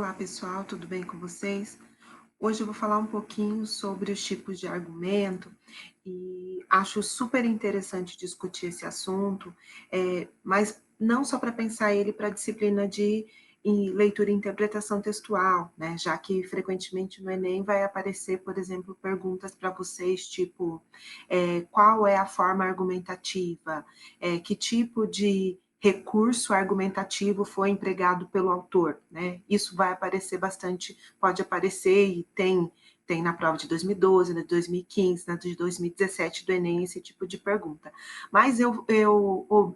Olá pessoal, tudo bem com vocês? Hoje eu vou falar um pouquinho sobre os tipos de argumento e acho super interessante discutir esse assunto, mas não só para pensar ele para a disciplina de leitura e interpretação textual, né? Já que frequentemente no Enem vai aparecer, por exemplo, perguntas para vocês tipo qual é a forma argumentativa, que tipo de recurso argumentativo foi empregado pelo autor, né? Isso vai aparecer bastante, pode aparecer e tem na prova de 2012, na de 2015, na de 2017 do Enem, esse tipo de pergunta. Mas eu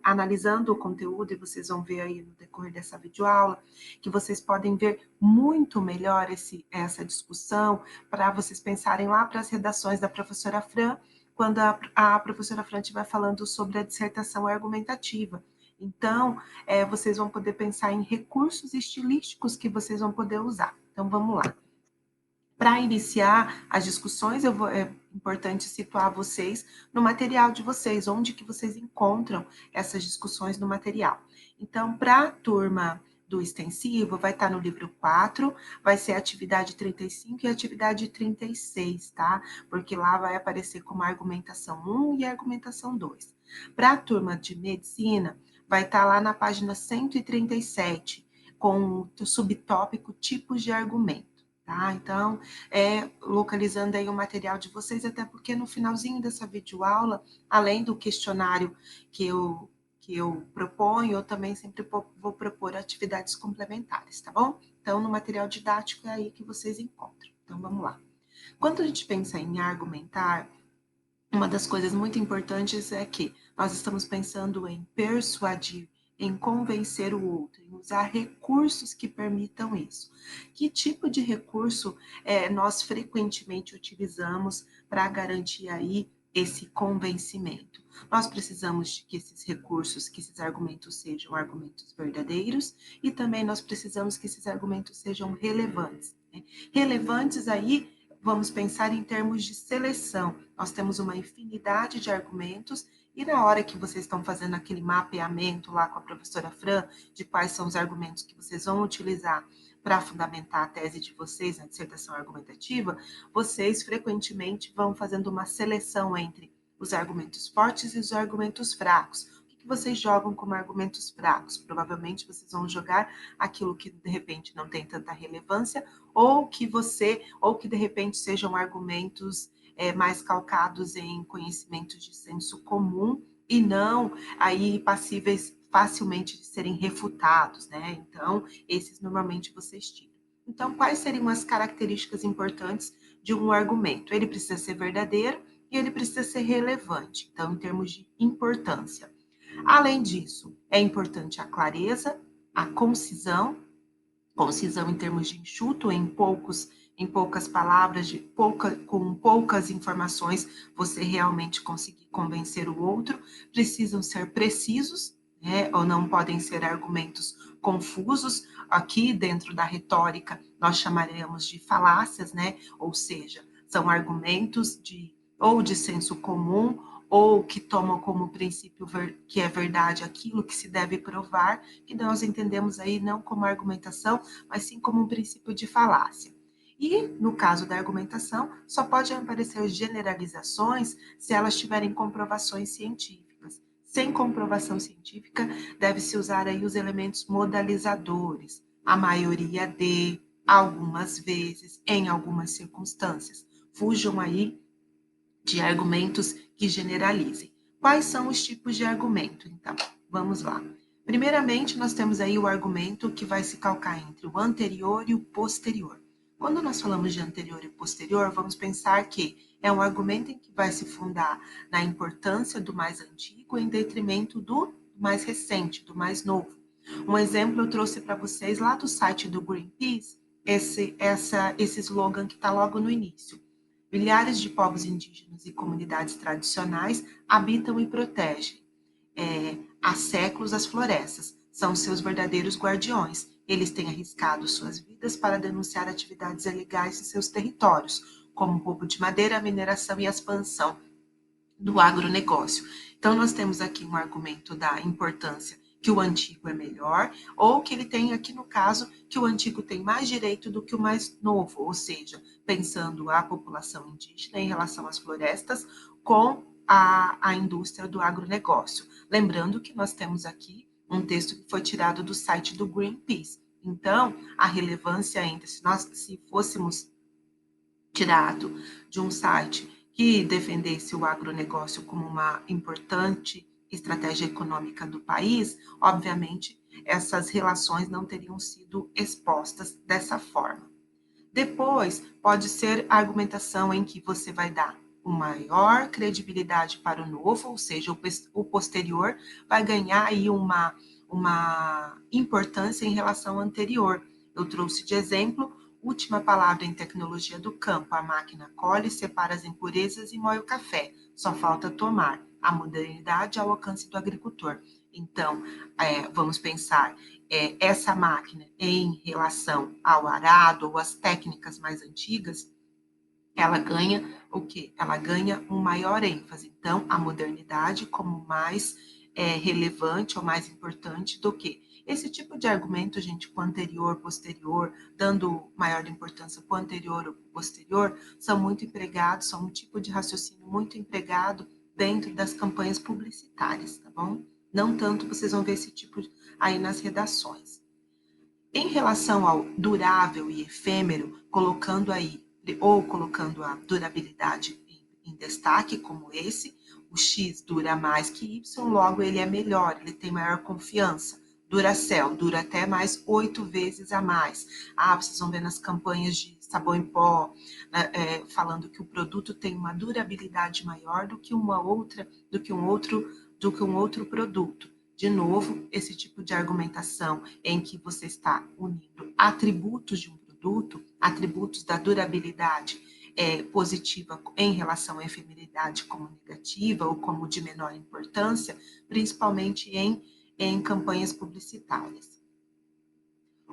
analisando o conteúdo, e vocês vão ver aí no decorrer dessa videoaula, que vocês podem ver muito melhor essa discussão, para vocês pensarem lá para as redações da professora Fran, quando a professora Fran estiver falando sobre a dissertação argumentativa. Então, vocês vão poder pensar em recursos estilísticos que vocês vão poder usar. Então, vamos lá. Para iniciar as discussões, é importante situar vocês no material de vocês, onde que vocês encontram essas discussões no material. Então, para a turma do extensivo, vai estar no livro 4, vai ser a atividade 35 e a atividade 36, tá? Porque lá vai aparecer como argumentação 1 e argumentação 2. Para a turma de medicina, vai estar lá na página 137, com o subtópico tipos de argumento. Tá? Então, localizando aí o material de vocês, até porque no finalzinho dessa videoaula, além do questionário que eu proponho, eu também sempre vou propor atividades complementares, tá bom? Então, no material didático é aí que vocês encontram. Então, vamos lá. Quando a gente pensa em argumentar, uma das coisas muito importantes é que nós estamos pensando em persuadir, em convencer o outro, em usar recursos que permitam isso. Que tipo de recurso nós frequentemente utilizamos para garantir aí esse convencimento? Nós precisamos de que esses recursos, que esses argumentos sejam argumentos verdadeiros e também nós precisamos que esses argumentos sejam relevantes. Né? Relevantes aí, vamos pensar em termos de seleção. Nós temos uma infinidade de argumentos e na hora que vocês estão fazendo aquele mapeamento lá com a professora Fran, de quais são os argumentos que vocês vão utilizar para fundamentar a tese de vocês na dissertação argumentativa, vocês frequentemente vão fazendo uma seleção entre os argumentos fortes e os argumentos fracos. O que vocês jogam como argumentos fracos? Provavelmente vocês vão jogar aquilo que de repente não tem tanta relevância ou que de repente sejam argumentos mais calcados em conhecimentos de senso comum e não aí passíveis facilmente de serem refutados, né? Então, esses normalmente vocês tiram. Então, quais seriam as características importantes de um argumento? Ele precisa ser verdadeiro e ele precisa ser relevante, então, em termos de importância. Além disso, é importante a clareza, a concisão em termos de enxuto, em poucas palavras, com poucas informações, você realmente conseguir convencer o outro. Precisam ser precisos, né? Ou não podem ser argumentos confusos. Aqui, dentro da retórica, nós chamaremos de falácias, né? Ou seja, são argumentos ou de senso comum, ou que tomam como princípio que é verdade aquilo que se deve provar, que nós entendemos aí não como argumentação, mas sim como um princípio de falácia. E, no caso da argumentação, só pode aparecer generalizações se elas tiverem comprovações científicas. Sem comprovação científica, deve-se usar aí os elementos modalizadores, a maioria de, algumas vezes, em algumas circunstâncias. Fujam aí de argumentos que generalizem. Quais são os tipos de argumento? Então, vamos lá. Primeiramente, nós temos aí o argumento que vai se calcar entre o anterior e o posterior. Quando nós falamos de anterior e posterior, vamos pensar que é um argumento em que vai se fundar na importância do mais antigo em detrimento do mais recente, do mais novo. Um exemplo eu trouxe para vocês lá do site do Greenpeace, esse slogan que está logo no início. Milhares de povos indígenas e comunidades tradicionais habitam e protegem há séculos as florestas. São seus verdadeiros guardiões. Eles têm arriscado suas vidas para denunciar atividades ilegais em seus territórios, como roubo de madeira, mineração e a expansão do agronegócio. Então, nós temos aqui um argumento da importância que o antigo é melhor, ou que ele tem aqui no caso que o antigo tem mais direito do que o mais novo, ou seja, pensando a população indígena em relação às florestas com a indústria do agronegócio. Lembrando que nós temos aqui um texto que foi tirado do site do Greenpeace. Então, a relevância entre se fôssemos tirado de um site que defendesse o agronegócio como uma importante estratégia econômica do país, obviamente essas relações não teriam sido expostas dessa forma. Depois, pode ser a argumentação em que você vai dar uma maior credibilidade para o novo, ou seja, o posterior vai ganhar aí uma importância em relação ao anterior. Eu trouxe de exemplo, última palavra em tecnologia do campo, a máquina colhe, separa as impurezas e moe o café, só falta tomar. A modernidade ao alcance do agricultor. Então, vamos pensar essa máquina em relação ao arado ou às técnicas mais antigas, ela ganha o quê? Ela ganha um maior ênfase. Então, a modernidade como mais relevante ou mais importante do que esse tipo de argumento, gente, com anterior, posterior, dando maior importância para o anterior ou posterior, são muito empregados, são um tipo de raciocínio muito empregado dentro das campanhas publicitárias, tá bom? Não tanto vocês vão ver esse tipo aí nas redações. Em relação ao durável e efêmero, colocando aí, ou colocando a durabilidade em destaque, como esse, o X dura mais que Y, logo ele é melhor, ele tem maior confiança. Duracell dura até mais 8 vezes a mais. Vocês vão ver nas campanhas de sabão em pó, falando que o produto tem uma durabilidade maior do que um outro produto. De novo, esse tipo de argumentação em que você está unindo atributos de um produto, atributos da durabilidade positiva em relação à efemeridade como negativa ou como de menor importância, principalmente em campanhas publicitárias.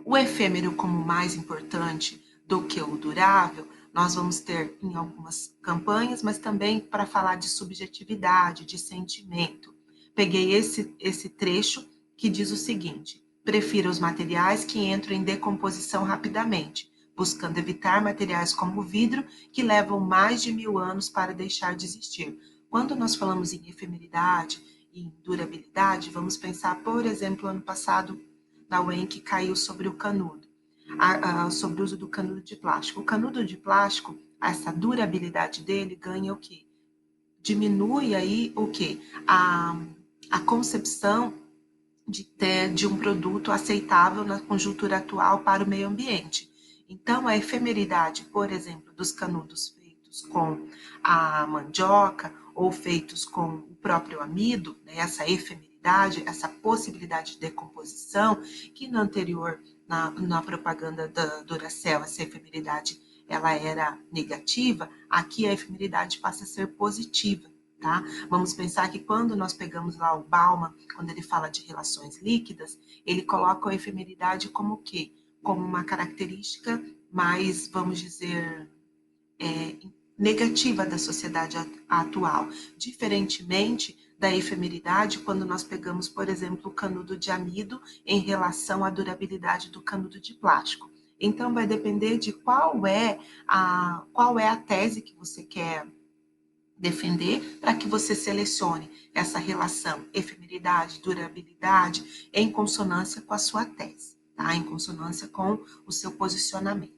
O efêmero como mais importante do que o durável, nós vamos ter em algumas campanhas, mas também para falar de subjetividade, de sentimento. Peguei esse trecho que diz o seguinte: prefiro os materiais que entram em decomposição rapidamente, buscando evitar materiais como o vidro, que levam mais de 1000 anos para deixar de existir. Quando nós falamos em efemeridade e em durabilidade, vamos pensar, por exemplo, ano passado, na UEM, que caiu sobre o canudo, sobre o uso do canudo de plástico. O canudo de plástico, essa durabilidade dele ganha o quê? Diminui aí o quê? A concepção de um produto aceitável na conjuntura atual para o meio ambiente. Então, a efemeridade, por exemplo, dos canudos feitos com a mandioca ou feitos com o próprio amido, né, essa efemeridade, essa possibilidade de decomposição, que no anterior, na propaganda da Duracell, essa efemeridade ela era negativa, aqui a efemeridade passa a ser positiva. Tá? Vamos pensar que quando nós pegamos lá o Bauman, quando ele fala de relações líquidas, ele coloca a efemeridade como o quê? Como uma característica mais, vamos dizer, negativa da sociedade atual. Diferentemente da efemeridade, quando nós pegamos, por exemplo, o canudo de amido em relação à durabilidade do canudo de plástico. Então, vai depender de qual é a tese que você quer defender para que você selecione essa relação efemeridade, durabilidade em consonância com a sua tese, tá? Em consonância com o seu posicionamento.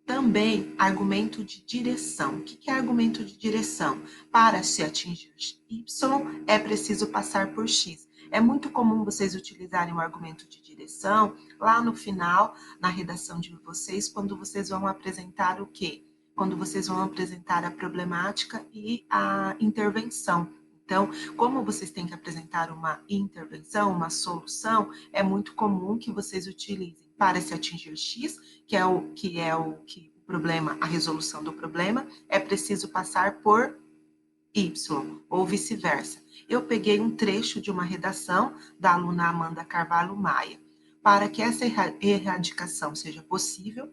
Também argumento de direção. O que é argumento de direção? Para se atingir Y, é preciso passar por X. É muito comum vocês utilizarem o argumento de direção lá no final, na redação de vocês, quando vocês vão apresentar o quê? Quando vocês vão apresentar a problemática e a intervenção. Então, como vocês têm que apresentar uma intervenção, uma solução, é muito comum que vocês utilizem para se atingir X, que é o problema, a resolução do problema, é preciso passar por Y, ou vice-versa. Eu peguei um trecho de uma redação da aluna Amanda Carvalho Maia. Para que essa erradicação seja possível,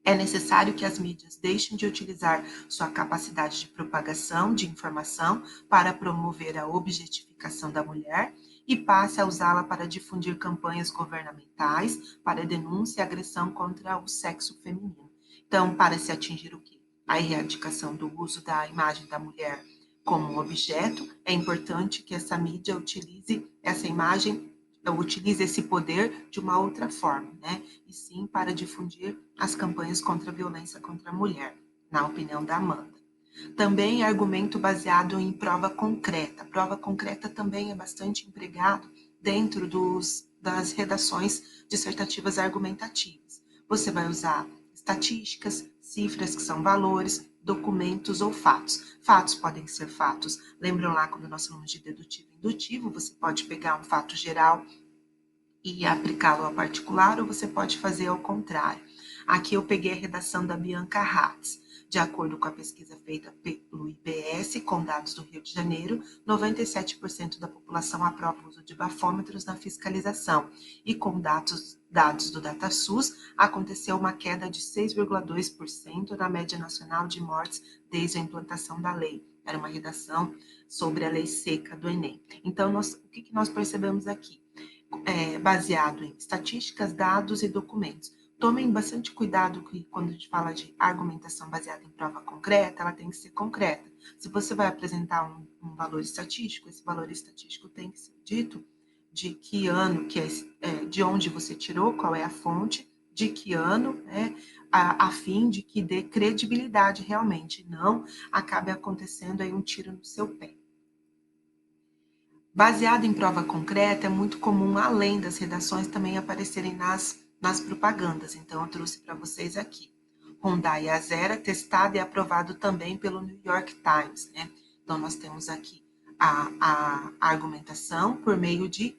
é necessário que as mídias deixem de utilizar sua capacidade de propagação de informação para promover a objetificação da mulher e passe a usá-la para difundir campanhas governamentais para denúncia e agressão contra o sexo feminino. Então, para se atingir o quê? A erradicação do uso da imagem da mulher como um objeto, é importante que essa mídia utilize essa imagem, utilize esse poder de uma outra forma, né? E sim para difundir as campanhas contra a violência contra a mulher, na opinião da Amanda. Também argumento baseado em prova concreta. Prova concreta também é bastante empregado dentro das redações dissertativas argumentativas. Você vai usar estatísticas, cifras que são valores, documentos ou fatos. Fatos podem ser fatos. Lembram lá quando nós falamos de dedutivo e indutivo? Você pode pegar um fato geral e aplicá-lo ao particular, ou você pode fazer ao contrário. Aqui eu peguei a redação da Bianca Hatz. De acordo com a pesquisa feita pelo IBS, com dados do Rio de Janeiro, 97% da população aprova o uso de bafômetros na fiscalização. E com dados do DataSUS, aconteceu uma queda de 6,2% na média nacional de mortes desde a implantação da lei. Era uma redação sobre a lei seca do Enem. Então, o que nós percebemos aqui? Baseado em estatísticas, dados e documentos. Tomem bastante cuidado que quando a gente fala de argumentação baseada em prova concreta, ela tem que ser concreta. Se você vai apresentar um valor estatístico, esse valor estatístico tem que ser dito de que ano, de onde você tirou, qual é a fonte, de que ano, né, a fim de que dê credibilidade realmente, não acabe acontecendo aí um tiro no seu pé. Baseado em prova concreta, é muito comum, além das redações, também aparecerem nas propagandas. Então, eu trouxe para vocês aqui. Hyundai Azera, testado e aprovado também pelo New York Times, né? Então, nós temos aqui a argumentação por meio de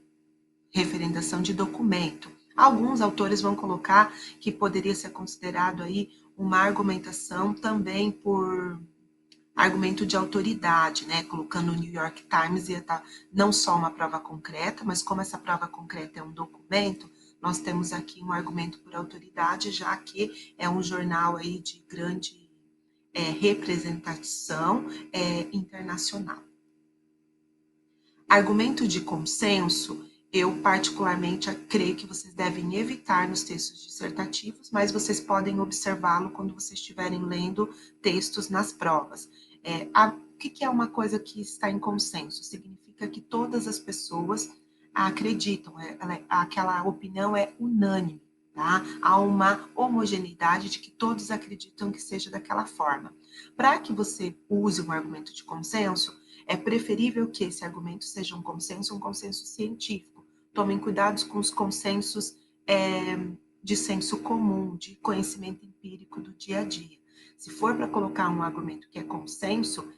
referendação de documento. Alguns autores vão colocar que poderia ser considerado aí uma argumentação também por argumento de autoridade, né? Colocando o New York Times ia estar não só uma prova concreta, mas como essa prova concreta é um documento, nós temos aqui um argumento por autoridade, já que é um jornal aí de grande representação internacional. Argumento de consenso, eu particularmente creio que vocês devem evitar nos textos dissertativos, mas vocês podem observá-lo quando vocês estiverem lendo textos nas provas. O que é uma coisa que está em consenso? Significa que todas as pessoas acreditam, aquela opinião é unânime, tá? Há uma homogeneidade de que todos acreditam que seja daquela forma. Para que você use um argumento de consenso, é preferível que esse argumento seja um consenso científico. Tomem cuidado com os consensos de senso comum, de conhecimento empírico do dia a dia. Se for para colocar um argumento que é consenso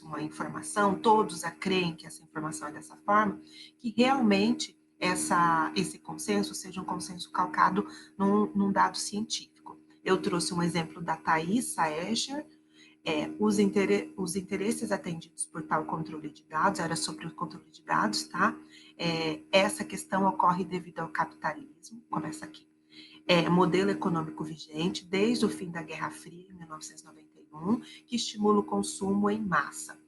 uma informação, todos creem que essa informação é dessa forma, que realmente esse consenso seja um consenso calcado num dado científico. Eu trouxe um exemplo da Thaisa Escher, os interesses atendidos por tal controle de dados, era sobre o controle de dados, tá? Essa questão ocorre devido ao capitalismo, começa aqui. Modelo econômico vigente desde o fim da Guerra Fria, em 1991, que estimula o consumo em massa.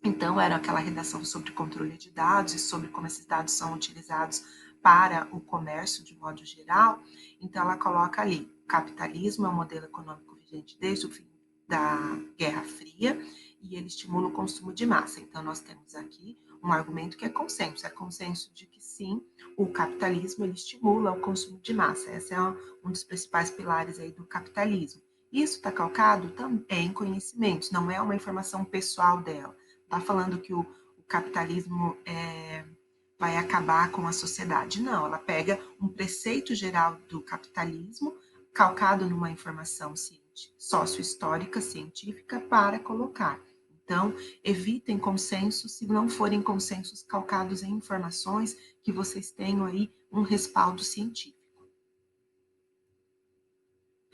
Então, era aquela redação sobre controle de dados e sobre como esses dados são utilizados para o comércio de modo geral. Então, ela coloca ali, o capitalismo é um modelo econômico vigente desde o fim da Guerra Fria e ele estimula o consumo de massa. Então, nós temos aqui um argumento que é consenso de que sim, o capitalismo ele estimula o consumo de massa. Esse é um dos principais pilares aí do capitalismo. Isso está calcado também em conhecimentos, não é uma informação pessoal dela. Está falando que o capitalismo vai acabar com a sociedade. Não, ela pega um preceito geral do capitalismo, calcado numa informação sócio-histórica, científica, para colocar. Então, evitem consensos se não forem consensos calcados em informações que vocês tenham aí um respaldo científico.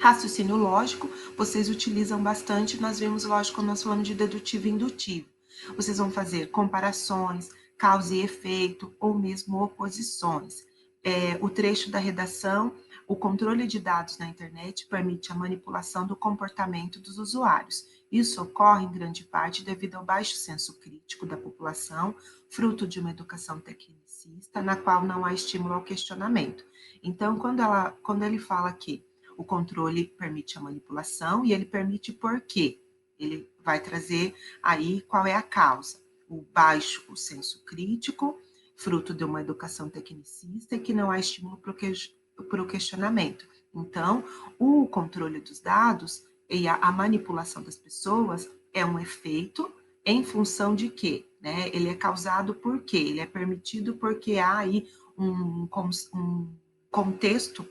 Raciocínio lógico, vocês utilizam bastante, nós vimos lógico quando nós falamos de dedutivo e indutivo. Vocês vão fazer comparações, causa e efeito, ou mesmo oposições. O trecho da redação, o controle de dados na internet permite a manipulação do comportamento dos usuários. Isso ocorre em grande parte devido ao baixo senso crítico da população, fruto de uma educação tecnicista, na qual não há estímulo ao questionamento. Então, quando ele fala que o controle permite a manipulação e ele permite por quê? Ele vai trazer aí qual é a causa. O baixo o senso crítico, fruto de uma educação tecnicista e que não há estímulo para o questionamento. Então, o controle dos dados e a manipulação das pessoas é um efeito em função de quê? Né? Ele é causado por quê? Ele é permitido porque há aí um contexto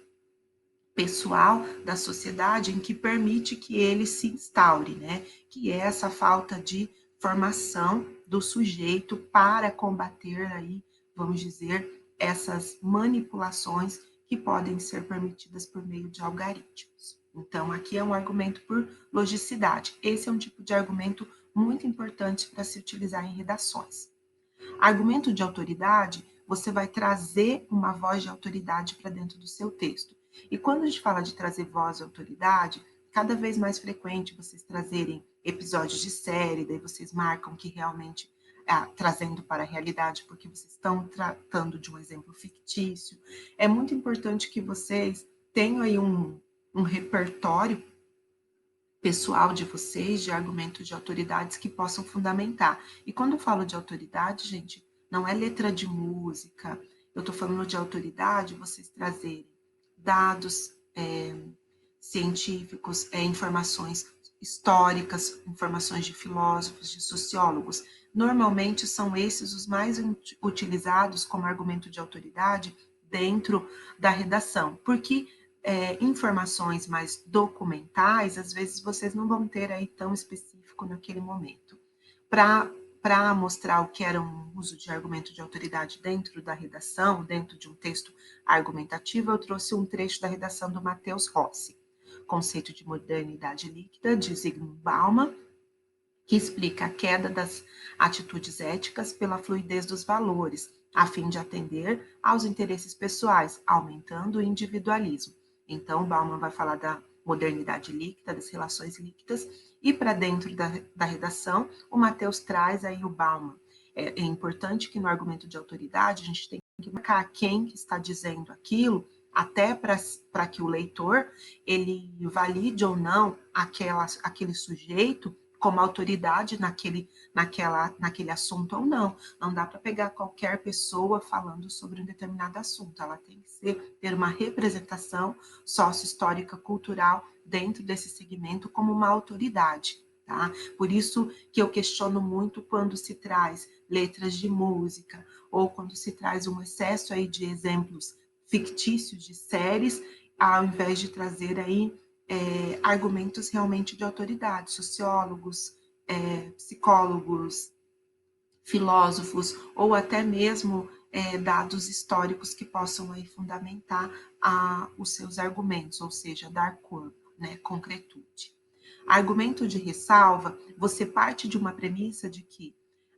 pessoal da sociedade em que permite que ele se instaure, né? Que é essa falta de formação do sujeito para combater aí, vamos dizer, essas manipulações que podem ser permitidas por meio de algoritmos. Então, aqui é um argumento por logicidade. Esse é um tipo de argumento muito importante para se utilizar em redações. Argumento de autoridade, você vai trazer uma voz de autoridade para dentro do seu texto. E quando a gente fala de trazer voz de autoridade, cada vez mais frequente vocês trazerem episódios de série, daí vocês marcam que realmente trazendo para a realidade, porque vocês estão tratando de um exemplo fictício. É muito importante que vocês tenham aí um repertório pessoal de vocês, de argumentos de autoridades que possam fundamentar. E quando eu falo de autoridade, gente, não é letra de música, eu estou falando de autoridade, vocês trazerem dados científicos, informações históricas, informações de filósofos, de sociólogos. Normalmente são esses os mais utilizados como argumento de autoridade dentro da redação, porque informações mais documentais, às vezes vocês não vão ter aí tão específico naquele momento. Para mostrar o que era um uso de argumento de autoridade dentro da redação, dentro de um texto argumentativo, eu trouxe um trecho da redação do Matheus Rossi, Conceito de Modernidade Líquida, de Zygmunt Bauman, que explica a queda das atitudes éticas pela fluidez dos valores, a fim de atender aos interesses pessoais, aumentando o individualismo. Então, Bauman vai falar da modernidade líquida, das relações líquidas, e para dentro da redação, o Matheus traz aí o Bauman. É importante que no argumento de autoridade a gente tem que marcar quem que está dizendo aquilo, até para que o leitor ele valide ou não aquele sujeito como autoridade naquele assunto ou não. Não dá para pegar qualquer pessoa falando sobre um determinado assunto. Ela tem que ter uma representação sócio-histórica cultural dentro desse segmento como uma autoridade. Tá? Por isso que eu questiono muito quando se traz letras de música ou quando se traz um excesso aí de exemplos fictícios de séries, ao invés de trazer aí argumentos realmente de autoridade, sociólogos, psicólogos, filósofos, ou até mesmo dados históricos que possam aí fundamentar os seus argumentos, ou seja, dar corpo, né, concretude. Argumento de ressalva, você parte de uma premissa de que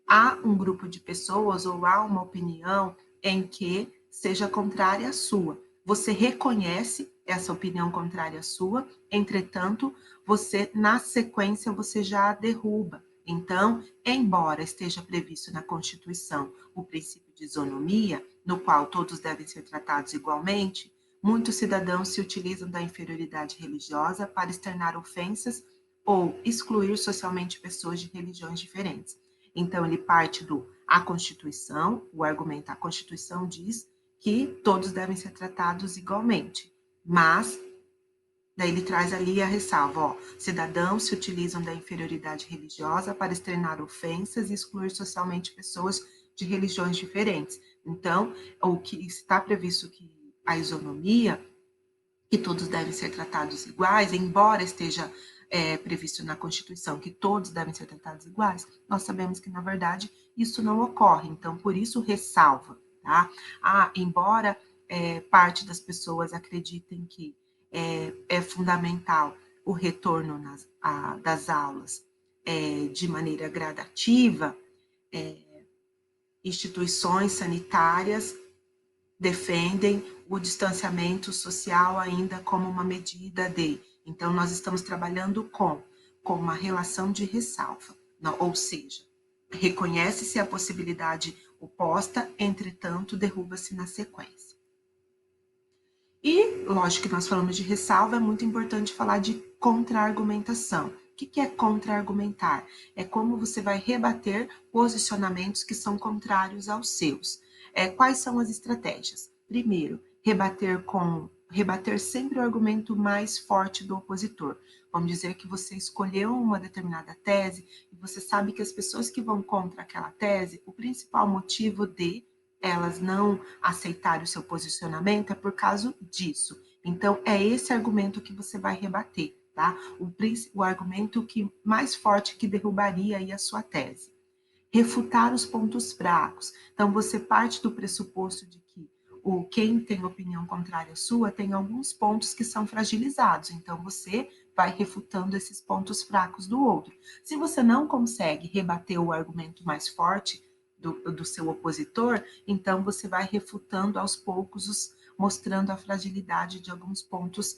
há um grupo de pessoas ou há uma opinião em que seja contrária à sua. Você reconhece essa opinião contrária à sua, entretanto, você, na sequência, você já a derruba. Então, embora esteja previsto na Constituição o princípio de isonomia, no qual todos devem ser tratados igualmente, muitos cidadãos se utilizam da inferioridade religiosa para externar ofensas ou excluir socialmente pessoas de religiões diferentes. Então, ele parte a Constituição, o argumento, a Constituição diz que todos devem ser tratados igualmente, mas daí ele traz ali a ressalva, ó, cidadãos se utilizam da inferioridade religiosa para externar ofensas e excluir socialmente pessoas de religiões diferentes. Então, o que está previsto que a isonomia, que todos devem ser tratados iguais, embora esteja previsto na Constituição que todos devem ser tratados iguais, nós sabemos que, na verdade, isso não ocorre. Então, por isso, ressalva. Tá? Embora parte das pessoas acreditem que é fundamental o retorno das aulas de maneira gradativa, instituições sanitárias defendem o distanciamento social ainda como uma medida de. Então, nós estamos trabalhando com uma relação de ressalva, ou seja, reconhece-se a possibilidade oposta, entretanto, derruba-se na sequência. E, lógico que nós falamos de ressalva, é muito importante falar de contra-argumentação. O que é contra-argumentar? É como você vai rebater posicionamentos que são contrários aos seus. Quais são as estratégias? Primeiro, rebater sempre o argumento mais forte do opositor. Vamos dizer que você escolheu uma determinada tese e você sabe que as pessoas que vão contra aquela tese, o principal motivo de elas não aceitarem o seu posicionamento é por causa disso. Então, é esse argumento que você vai rebater, tá? O argumento que mais forte que derrubaria aí a sua tese. Refutar os pontos fracos. Então, você parte do pressuposto de que quem tem opinião contrária à sua tem alguns pontos que são fragilizados. Então, você vai refutando esses pontos fracos do outro. Se você não consegue rebater o argumento mais forte do seu opositor, então você vai refutando aos poucos, mostrando a fragilidade de alguns pontos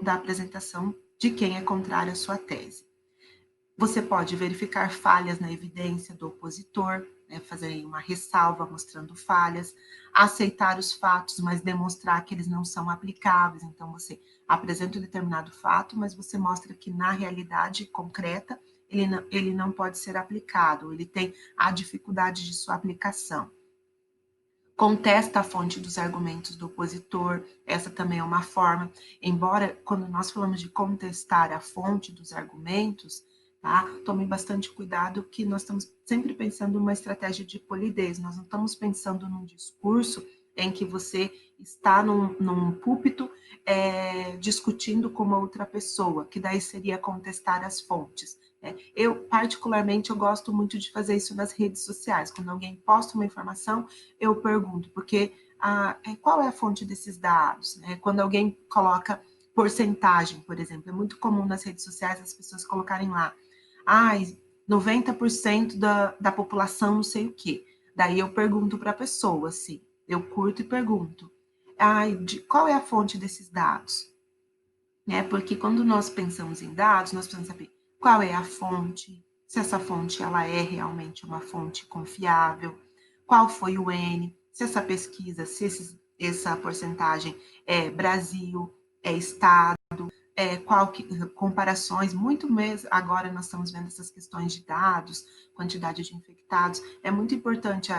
da apresentação de quem é contrário à sua tese. Você pode verificar falhas na evidência do opositor, né, fazer uma ressalva mostrando falhas, aceitar os fatos, mas demonstrar que eles não são aplicáveis. Então, você apresenta um determinado fato, mas você mostra que na realidade concreta ele não pode ser aplicado, ele tem a dificuldade de sua aplicação. Contesta a fonte dos argumentos do opositor, essa também é uma forma, embora quando nós falamos de contestar a fonte dos argumentos, tá? Tome bastante cuidado que nós estamos sempre pensando numa estratégia de polidez, nós não estamos pensando num discurso em que você está num púlpito discutindo com uma outra pessoa, que daí seria contestar as fontes. Eu, particularmente, eu gosto muito de fazer isso nas redes sociais. Quando alguém posta uma informação, eu pergunto, porque qual é a fonte desses dados? Quando alguém coloca porcentagem, por exemplo, é muito comum nas redes sociais as pessoas colocarem lá, 90% da população não sei o quê. Daí eu pergunto para a pessoa, assim, eu curto e pergunto, qual é a fonte desses dados? Porque quando nós pensamos em dados, nós precisamos saber qual é a fonte, se essa fonte ela é realmente uma fonte confiável, qual foi o N, se essa pesquisa, se essa porcentagem é Brasil, é Estado, comparações, muito mesmo, agora nós estamos vendo essas questões de dados, quantidade de infectados, é muito importante,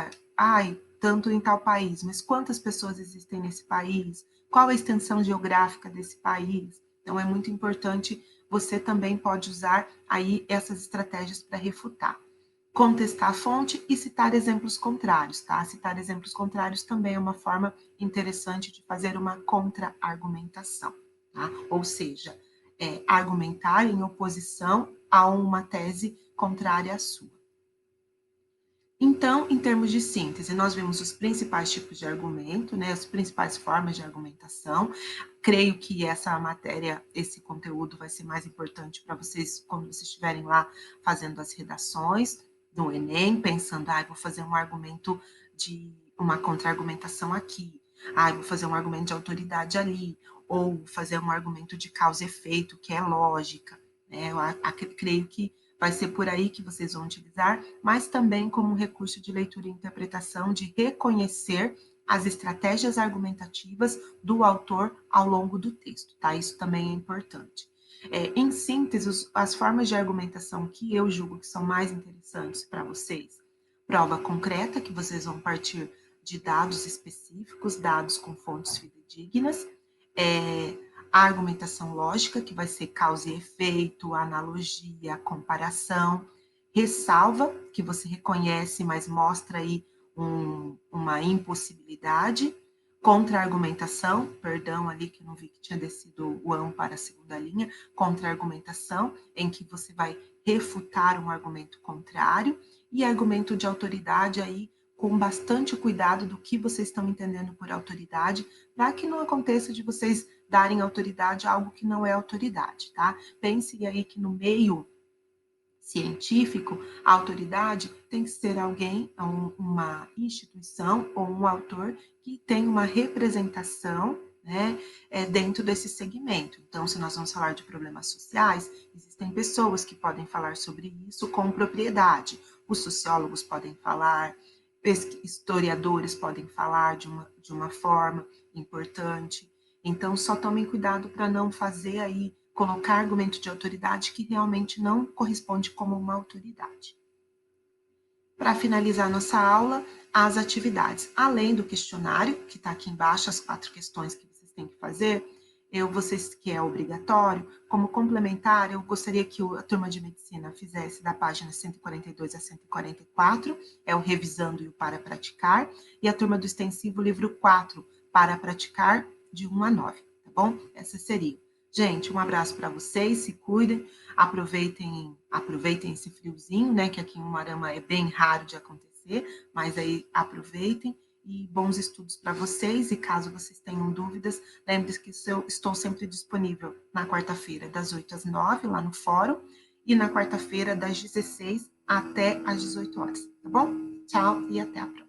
tanto em tal país, mas quantas pessoas existem nesse país, qual a extensão geográfica desse país, então é muito importante, você também pode usar aí essas estratégias para refutar. Contestar a fonte e citar exemplos contrários, tá? Citar exemplos contrários também é uma forma interessante de fazer uma contra-argumentação, tá? Ou seja, argumentar em oposição a uma tese contrária à sua. Então, em termos de síntese, nós vimos os principais tipos de argumento, né, as principais formas de argumentação. Creio que essa matéria, esse conteúdo vai ser mais importante para vocês quando vocês estiverem lá fazendo as redações do Enem, pensando, vou fazer um argumento de uma contra-argumentação aqui, vou fazer um argumento de autoridade ali, ou fazer um argumento de causa e efeito, que é lógica, né? Eu creio que vai ser por aí que vocês vão utilizar, mas também como um recurso de leitura e interpretação, de reconhecer as estratégias argumentativas do autor ao longo do texto, tá? Isso também é importante. Em síntese, as formas de argumentação que eu julgo que são mais interessantes para vocês, prova concreta, que vocês vão partir de dados específicos, dados com fontes fidedignas, a argumentação lógica, que vai ser causa e efeito, analogia, comparação, ressalva, que você reconhece, mas mostra aí uma impossibilidade, contra-argumentação, perdão ali que eu não vi que tinha descido o ão para a segunda linha, contra-argumentação, em que você vai refutar um argumento contrário, e argumento de autoridade aí, com bastante cuidado do que vocês estão entendendo por autoridade, para que não aconteça de vocês darem autoridade a algo que não é autoridade, tá? Pense aí que no meio científico, a autoridade tem que ser alguém, uma instituição ou um autor que tem uma representação, né, dentro desse segmento. Então, se nós vamos falar de problemas sociais, existem pessoas que podem falar sobre isso com propriedade. Os sociólogos podem falar, historiadores podem falar de uma forma importante. Então, só tomem cuidado para não fazer aí, colocar argumento de autoridade que realmente não corresponde como uma autoridade. Para finalizar nossa aula, as atividades. Além do questionário, que está aqui embaixo, as 4 questões que vocês têm que fazer, vocês que é obrigatório, como complementar, eu gostaria que a turma de medicina fizesse da página 142 a 144, é o revisando e o para praticar, e a turma do extensivo, livro 4, para praticar, de 1 a 9, tá bom? Essa seria. Gente, um abraço para vocês, se cuidem, aproveitem esse friozinho, né, que aqui em Umuarama é bem raro de acontecer, mas aí aproveitem e bons estudos para vocês, e caso vocês tenham dúvidas, lembre-se que eu estou sempre disponível na quarta-feira, das 8 às 9, lá no fórum, e na quarta-feira, das 16 até às 18 horas, tá bom? Tchau e até a próxima.